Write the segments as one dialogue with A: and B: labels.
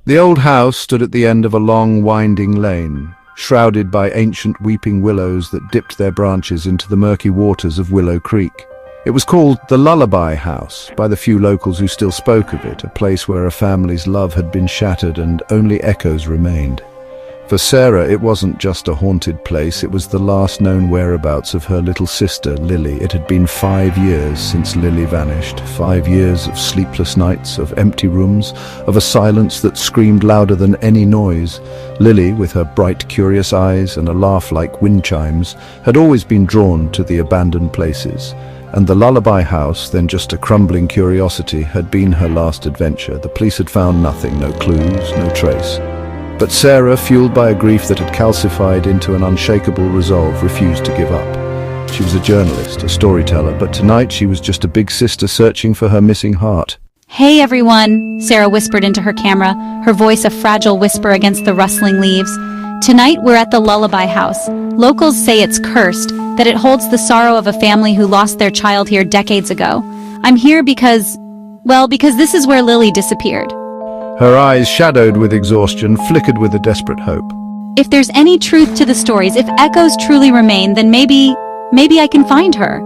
A: The old house stood at the end of a long, winding lane, shrouded by ancient weeping willows that dipped their branches into the murky waters of Willow Creek. It was called the Lullaby House by the few locals who still spoke of it, a place where a family's love had been shattered and only echoes remained. For Sarah, it wasn't just a haunted place, it was the last known whereabouts of her little sister, Lily. It had been 5 years since Lily vanished, 5 years of sleepless nights, of empty rooms, of a silence that screamed louder than any noise. Lily, with her bright, curious eyes and a laugh like wind chimes, had always been drawn to the abandoned places. And the Lullaby House, then just a crumbling curiosity, had been her last adventure. The police had found nothing, no clues, no trace. But Sarah, fueled by a grief that had calcified into an unshakable resolve, refused to give up. She was a journalist, a storyteller, but tonight she was just a big sister searching for her missing heart.
B: "Hey everyone," Sarah whispered into her camera, her voice a fragile whisper against the rustling leaves. "Tonight we're at the Lullaby House. Locals say it's cursed, that it holds the sorrow of a family who lost their child here decades ago. I'm here because this is where Lily disappeared."
A: Her eyes, shadowed with exhaustion, flickered with a desperate hope.
B: "If there's any truth to the stories, if echoes truly remain, then maybe I can find her."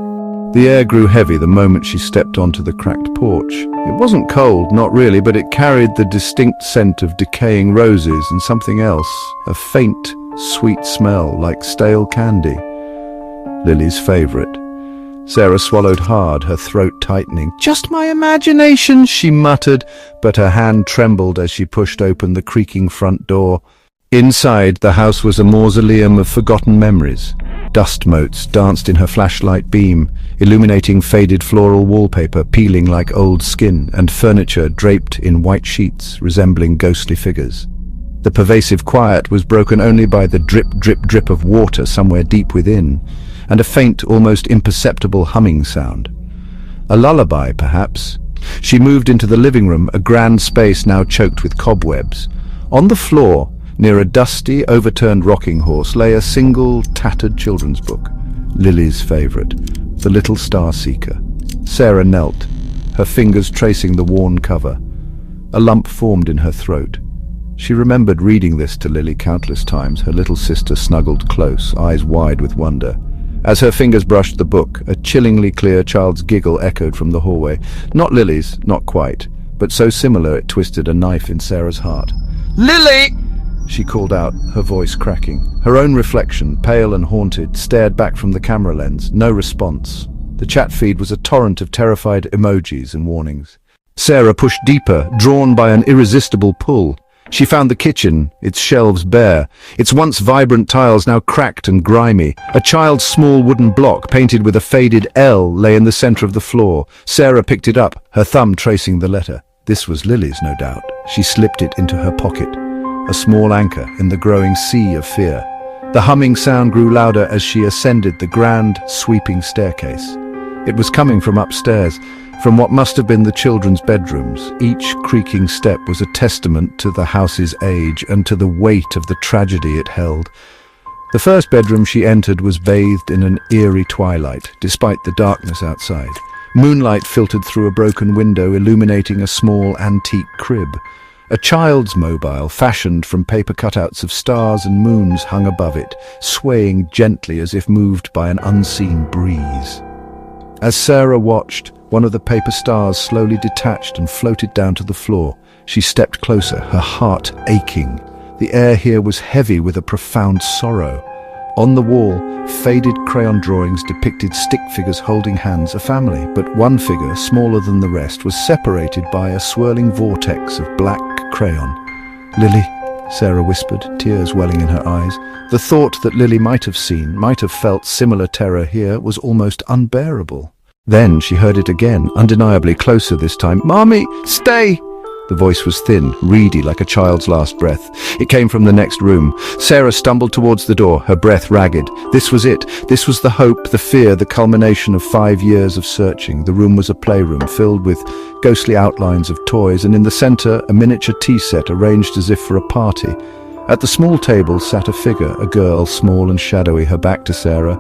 A: The air grew heavy the moment she stepped onto the cracked porch. It wasn't cold, not really, but it carried the distinct scent of decaying roses and something else, a faint, sweet smell like stale candy. Lily's favorite. Sarah swallowed hard, her throat tightening. "Just my imagination," she muttered, but her hand trembled as she pushed open the creaking front door. Inside, the house was a mausoleum of forgotten memories. Dust motes danced in her flashlight beam, illuminating faded floral wallpaper peeling like old skin, and furniture draped in white sheets resembling ghostly figures. The pervasive quiet was broken only by the drip, drip, drip of water somewhere deep within, and a faint, almost imperceptible humming sound. A lullaby, perhaps. She moved into the living room, a grand space now choked with cobwebs. On the floor, near a dusty, overturned rocking horse, lay a single, tattered children's book. Lily's favorite, The Little Star Seeker. Sarah knelt, her fingers tracing the worn cover. A lump formed in her throat. She remembered reading this to Lily countless times, her little sister snuggled close, eyes wide with wonder. As her fingers brushed the book, a chillingly clear child's giggle echoed from the hallway. Not Lily's, not quite, but so similar it twisted a knife in Sarah's heart. "Lily!" she called out, her voice cracking. Her own reflection, pale and haunted, stared back from the camera lens. No response. The chat feed was a torrent of terrified emojis and warnings. Sarah pushed deeper, drawn by an irresistible pull. She found the kitchen, its shelves bare, its once vibrant tiles now cracked and grimy. A child's small wooden block painted with a faded L lay in the center of the floor. Sarah picked it up, her thumb tracing the letter. This was Lily's, no doubt. She slipped it into her pocket, a small anchor in the growing sea of fear. The humming sound grew louder as she ascended the grand, sweeping staircase. It was coming from upstairs, from what must have been the children's bedrooms. Each creaking step was a testament to the house's age and to the weight of the tragedy it held. The first bedroom she entered was bathed in an eerie twilight, despite the darkness outside. Moonlight filtered through a broken window, illuminating a small antique crib. A child's mobile, fashioned from paper cutouts of stars and moons, hung above it, swaying gently as if moved by an unseen breeze. As Sarah watched, one of the paper stars slowly detached and floated down to the floor. She stepped closer, her heart aching. The air here was heavy with a profound sorrow. On the wall, faded crayon drawings depicted stick figures holding hands, a family, but one figure, smaller than the rest, was separated by a swirling vortex of black crayon. "Lily," Sarah whispered, tears welling in her eyes. The thought that Lily might have seen, might have felt similar terror here, was almost unbearable. Then she heard it again, undeniably closer this time. "Mommy, stay!" The voice was thin, reedy, like a child's last breath. It came from the next room. Sarah stumbled towards the door, her breath ragged. This was it. This was the hope, the fear, the culmination of 5 years of searching. The room was a playroom, filled with ghostly outlines of toys, and in the center, a miniature tea set arranged as if for a party. At the small table sat a figure, a girl, small and shadowy, her back to Sarah.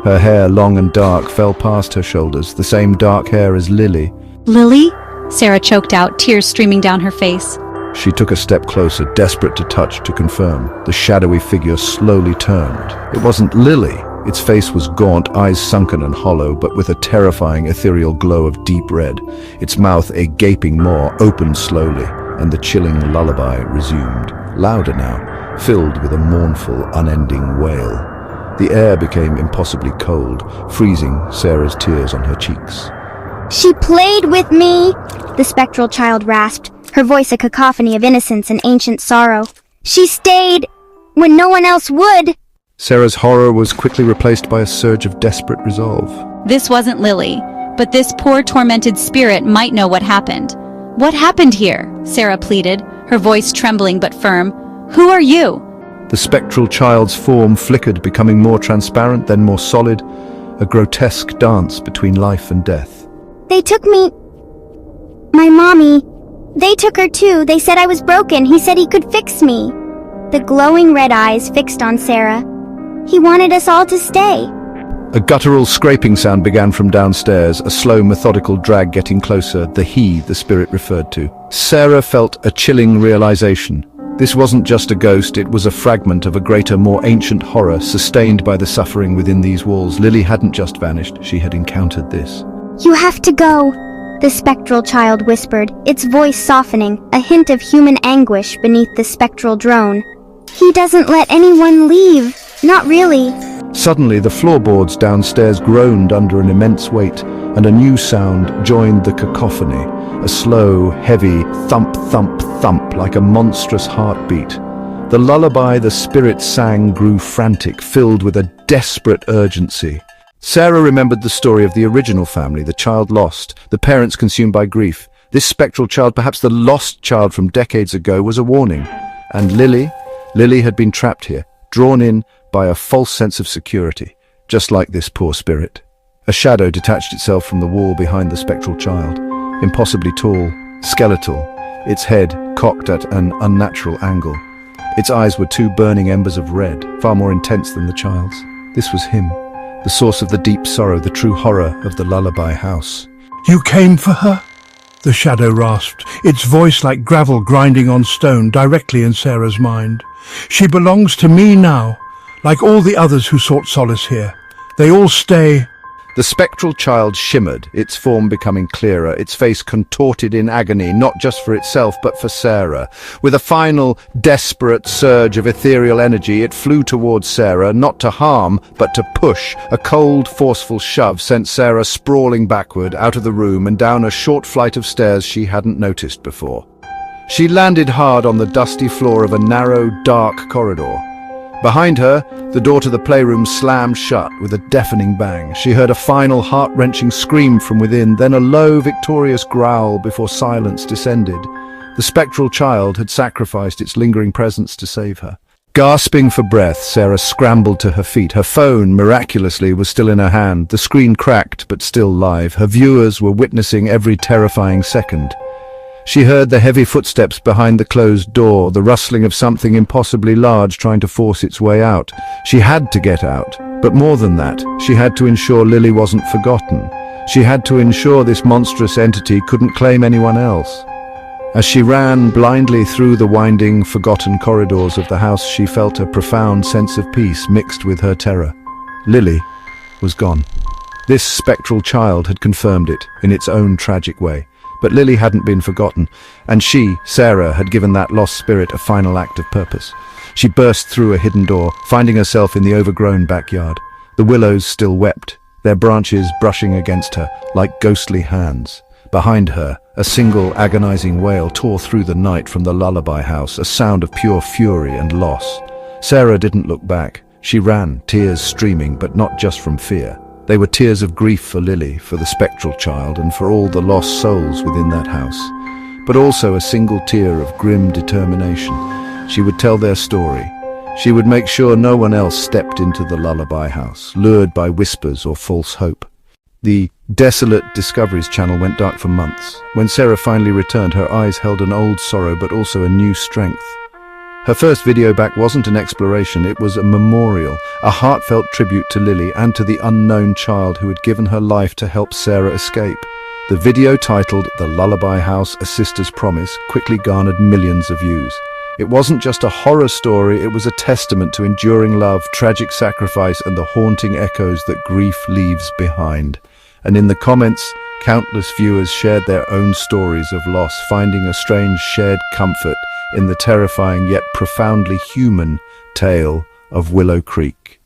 A: Her hair, long and dark, fell past her shoulders, the same dark hair as Lily.
B: "Lily?" Sarah choked out, tears streaming down her face.
A: She took a step closer, desperate to touch, to confirm. The shadowy figure slowly turned. It wasn't Lily. Its face was gaunt, eyes sunken and hollow, but with a terrifying ethereal glow of deep red. Its mouth, a gaping maw, opened slowly, and the chilling lullaby resumed, louder now, filled with a mournful, unending wail. The air became impossibly cold, freezing Sarah's tears on her cheeks.
C: "She played with me," the spectral child rasped, her voice a cacophony of innocence and ancient sorrow. "She stayed when no one else would."
A: Sarah's horror was quickly replaced by a surge of desperate resolve.
B: This wasn't Lily, but this poor tormented spirit might know what happened. "What happened here?" Sarah pleaded, her voice trembling but firm. "Who are you?"
A: The spectral child's form flickered, becoming more transparent, then more solid, a grotesque dance between life and death.
C: "They took me. My mommy. They took her too. They said I was broken. He said he could fix me." The glowing red eyes fixed on Sarah. "He wanted us all to stay."
A: A guttural scraping sound began from downstairs, a slow, methodical drag getting closer, the he the spirit referred to. Sarah felt a chilling realization. This wasn't just a ghost, it was a fragment of a greater, more ancient horror sustained by the suffering within these walls. Lily hadn't just vanished, she had encountered this.
C: "You have to go," the spectral child whispered, its voice softening, a hint of human anguish beneath the spectral drone. "He doesn't let anyone leave. Not really."
A: Suddenly, the floorboards downstairs groaned under an immense weight, and a new sound joined the cacophony, a slow, heavy thump, thump, thump, like a monstrous heartbeat. The lullaby the spirit sang grew frantic, filled with a desperate urgency. Sarah remembered the story of the original family, the child lost, the parents consumed by grief. This spectral child, perhaps the lost child from decades ago, was a warning. And Lily had been trapped here, drawn in by a false sense of security, just like this poor spirit. A shadow detached itself from the wall behind the spectral child, impossibly tall, skeletal, its head cocked at an unnatural angle. Its eyes were two burning embers of red, far more intense than the child's. This was him, the source of the deep sorrow, the true horror of the Lullaby House.
D: "You came for her?" the shadow rasped, its voice like gravel grinding on stone directly in Sarah's mind. "She belongs to me now, like all the others who sought solace here. They all stay."
A: The spectral child shimmered, its form becoming clearer, its face contorted in agony, not just for itself but for Sarah. With a final, desperate surge of ethereal energy, it flew towards Sarah, not to harm, but to push. A cold, forceful shove sent Sarah sprawling backward, out of the room and down a short flight of stairs she hadn't noticed before. She landed hard on the dusty floor of a narrow, dark corridor. Behind her, the door to the playroom slammed shut with a deafening bang. She heard a final heart-wrenching scream from within, then a low, victorious growl before silence descended. The spectral child had sacrificed its lingering presence to save her. Gasping for breath, Sarah scrambled to her feet. Her phone, miraculously, was still in her hand. The screen cracked, but still live. Her viewers were witnessing every terrifying second. She heard the heavy footsteps behind the closed door, the rustling of something impossibly large trying to force its way out. She had to get out, but more than that, she had to ensure Lily wasn't forgotten. She had to ensure this monstrous entity couldn't claim anyone else. As she ran blindly through the winding, forgotten corridors of the house, she felt a profound sense of peace mixed with her terror. Lily was gone. This spectral child had confirmed it in its own tragic way. But Lily hadn't been forgotten, and she, Sarah, had given that lost spirit a final act of purpose. She burst through a hidden door, finding herself in the overgrown backyard. The willows still wept, their branches brushing against her like ghostly hands. Behind her, a single agonizing wail tore through the night from the Lullaby House, a sound of pure fury and loss. Sarah didn't look back. She ran, tears streaming, but not just from fear. They were tears of grief for Lily, for the spectral child, and for all the lost souls within that house. But also a single tear of grim determination. She would tell their story. She would make sure no one else stepped into the Lullaby House, lured by whispers or false hope. The desolate Discoveries channel went dark for months. When Sarah finally returned, her eyes held an old sorrow but also a new strength. Her first video back wasn't an exploration, it was a memorial, a heartfelt tribute to Lily and to the unknown child who had given her life to help Sarah escape. The video, titled The Lullaby House, A Sister's Promise, quickly garnered millions of views. It wasn't just a horror story, it was a testament to enduring love, tragic sacrifice, and the haunting echoes that grief leaves behind. And in the comments, countless viewers shared their own stories of loss, finding a strange shared comfort in the terrifying yet profoundly human tale of Willow Creek.